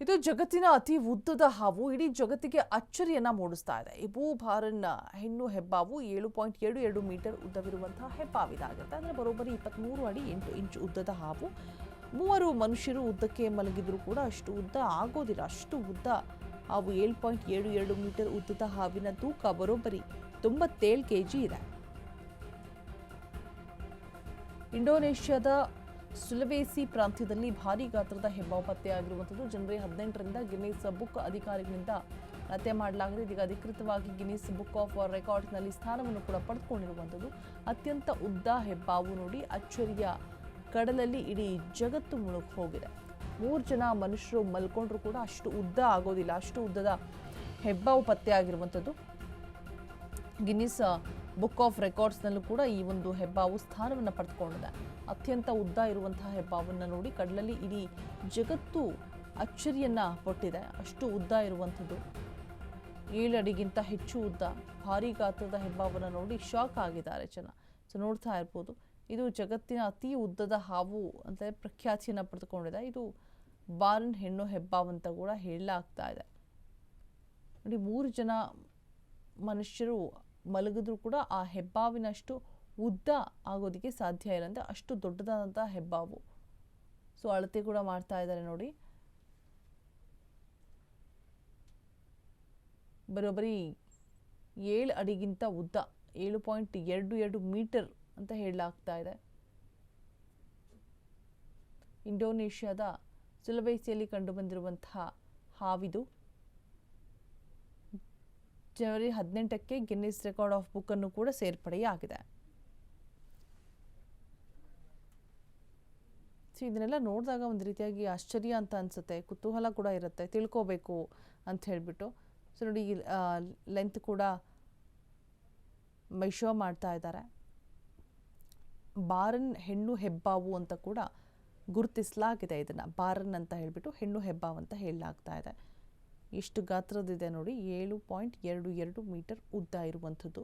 ಇದು ಜಗತ್ತಿನ ಅತಿ ಉದ್ದದ ಹಾವು. ಇಡೀ ಜಗತ್ತಿಗೆ ಅಚ್ಚರಿಯನ್ನ ಮೂಡಿಸ್ತಾ ಇದೆ. ಈ ಭೂಭಾರನ್ ಹೆಣ್ಣು ಹೆಬ್ಬಾವು 7.72 ಮೀಟರ್ ಉದ್ದವಿರುವಂತಹ ಹೆಬ್ಬಾವಿದಾಗಿರುತ್ತೆ. ಅಂದರೆ ಬರೋಬ್ಬರಿ 23 ಅಡಿ 8 ಇಂಚ್ ಉದ್ದದ ಹಾವು. 3 ಮನುಷ್ಯರು ಉದ್ದಕ್ಕೆ ಮಲಗಿದ್ರು ಕೂಡ ಅಷ್ಟು ಉದ್ದ ಆಗೋದಿಲ್ಲ. ಅಷ್ಟು ಉದ್ದ ಹಾವು. 7.72 ಮೀಟರ್ ಉದ್ದದ ಹಾವಿನ ತೂಕ ಬರೋಬ್ಬರಿ 97 kg ಇದೆ. ಇಂಡೋನೇಷ್ಯಾದ ಸುಲವೇಸಿ ಪ್ರಾಂತ್ಯದಲ್ಲಿ ಭಾರೀ ಗಾತ್ರದ ಹೆಬ್ಬಾವು ಪತ್ತೆಯಾಗಿರುವಂಥದ್ದು. ಜನವರಿ 18ರಿಂದ ಗಿನ್ನಿಸ್ ಬುಕ್ ಅಧಿಕಾರಿಗಳಿಂದ ಪತ್ತೆ ಮಾಡಲಾಗಿದೆ. ಇದೀಗ ಅಧಿಕೃತವಾಗಿ ಗಿನ್ನಿಸ್ ಬುಕ್ ಆಫ್ ರೆಕಾರ್ಡ್ಸ್ನಲ್ಲಿ ಸ್ಥಾನವನ್ನು ಕೂಡ ಪಡೆದುಕೊಂಡಿರುವಂಥದ್ದು. ಅತ್ಯಂತ ಉದ್ದ ಹೆಬ್ಬಾವು ನೋಡಿ, ಅಚ್ಚರಿಯ ಕಡಲಲ್ಲಿ ಇಡೀ ಜಗತ್ತು ಮುಳುಗಿ ಹೋಗಿದೆ. 3 ಜನ ಮನುಷ್ಯರು ಮಲ್ಕೊಂಡ್ರು ಕೂಡ ಅಷ್ಟು ಉದ್ದ ಆಗೋದಿಲ್ಲ. ಅಷ್ಟು ಉದ್ದದ ಹೆಬ್ಬಾವು ಪತ್ತೆಯಾಗಿರುವಂಥದ್ದು. ಗಿನ್ನಿಸ್ ಬುಕ್ ಆಫ್ ರೆಕಾರ್ಡ್ಸ್ನಲ್ಲೂ ಕೂಡ ಈ ಒಂದು ಹೆಬ್ಬಾವು ಸ್ಥಾನವನ್ನು ಪಡೆದುಕೊಂಡಿದೆ. ಅತ್ಯಂತ ಉದ್ದ ಇರುವಂತಹ ಹೆಬ್ಬಾವನ್ನು ನೋಡಿ ಕಡಲಲ್ಲಿ ಇಡೀ ಜಗತ್ತು ಅಚ್ಚರಿಯನ್ನ ಪಟ್ಟಿದೆ. ಅಷ್ಟು ಉದ್ದ ಇರುವಂಥದ್ದು, 7 ಅಡಿಗಿಂತ ಹೆಚ್ಚು ಉದ್ದ, ಭಾರೀ ಗಾತ್ರದ ಹೆಬ್ಬಾವನ್ನು ನೋಡಿ ಶಾಕ್ ಆಗಿದ್ದಾರೆ ಜನ. ಸೊ ನೋಡ್ತಾ ಇರ್ಬೋದು, ಇದು ಜಗತ್ತಿನ ಅತಿ ಉದ್ದದ ಹಾವು ಅಂತ ಪ್ರಖ್ಯಾತಿಯನ್ನು ಪಡೆದುಕೊಂಡಿದೆ. ಇದು ಬಾರನ್ ಹೆಣ್ಣು ಹೆಬ್ಬಾವು ಅಂತ ಕೂಡ ಹೇಳಲಾಗ್ತಾ ಇದೆ. ನೋಡಿ, 3 ಜನ ಮನುಷ್ಯರು ಮಲಗಿದ್ರು ಕೂಡ ಆ ಹೆಬ್ಬಾವಿನಷ್ಟು ಉದ್ದ ಆಗೋದಕ್ಕೆ ಸಾಧ್ಯ ಇಲ್ಲ. ಅಂದರೆ ಅಷ್ಟು ದೊಡ್ಡದಾದಂಥ ಹೆಬ್ಬಾವು. ಸೊ ಅಳತೆ ಕೂಡ ಮಾಡ್ತಾ ಇದ್ದಾರೆ ನೋಡಿ. ಬರೋಬ್ಬರಿ 7 ಅಡಿಗಿಂತ ಉದ್ದ, 7.22 ಮೀಟರ್ ಅಂತ ಹೇಳಲಾಗ್ತಾ ಇದೆ. ಇಂಡೋನೇಷ್ಯಾದ ಸುಲವೇಸಿಯಲ್ಲಿ ಕಂಡುಬಂದಿರುವಂತಹ ಹಾವಿದು. ಜನವರಿ 18ಕ್ಕೆ ಗಿನ್ನಿಸ್ ರೆಕಾರ್ಡ್ ಆಫ್ ಬುಕ್ ಅನ್ನು ಕೂಡ ಸೇರ್ಪಡೆಯಾಗಿದೆ. ಸೊ ಇದನ್ನೆಲ್ಲ ನೋಡಿದಾಗ ಒಂದು ರೀತಿಯಾಗಿ ಆಶ್ಚರ್ಯ ಅಂತ ಅನಿಸುತ್ತೆ, ಕುತೂಹಲ ಕೂಡ ಇರುತ್ತೆ, ತಿಳ್ಕೋಬೇಕು ಅಂತ ಹೇಳಿಬಿಟ್ಟು. ಸೊ ನೋಡಿ, ಲೆಂತ್ ಕೂಡ ಮೆಷರ್ ಮಾಡ್ತಾ ಇದ್ದಾರೆ. ಬಾರನ್ ಹೆಣ್ಣು ಹೆಬ್ಬಾವು ಅಂತ ಕೂಡ ಗುರುತಿಸಲಾಗಿದೆ. ಇದನ್ನು ಬಾರನ್ ಅಂತ ಹೇಳಿಬಿಟ್ಟು ಹೆಣ್ಣು ಹೆಬ್ಬಾವು ಅಂತ ಹೇಳಲಾಗ್ತಾ ಇದೆ. ಎಷ್ಟು ಗಾತ್ರದಿದೆ ನೋಡಿ, 7.22 ಮೀಟರ್ ಉದ್ದ ಇರುವಂಥದ್ದು.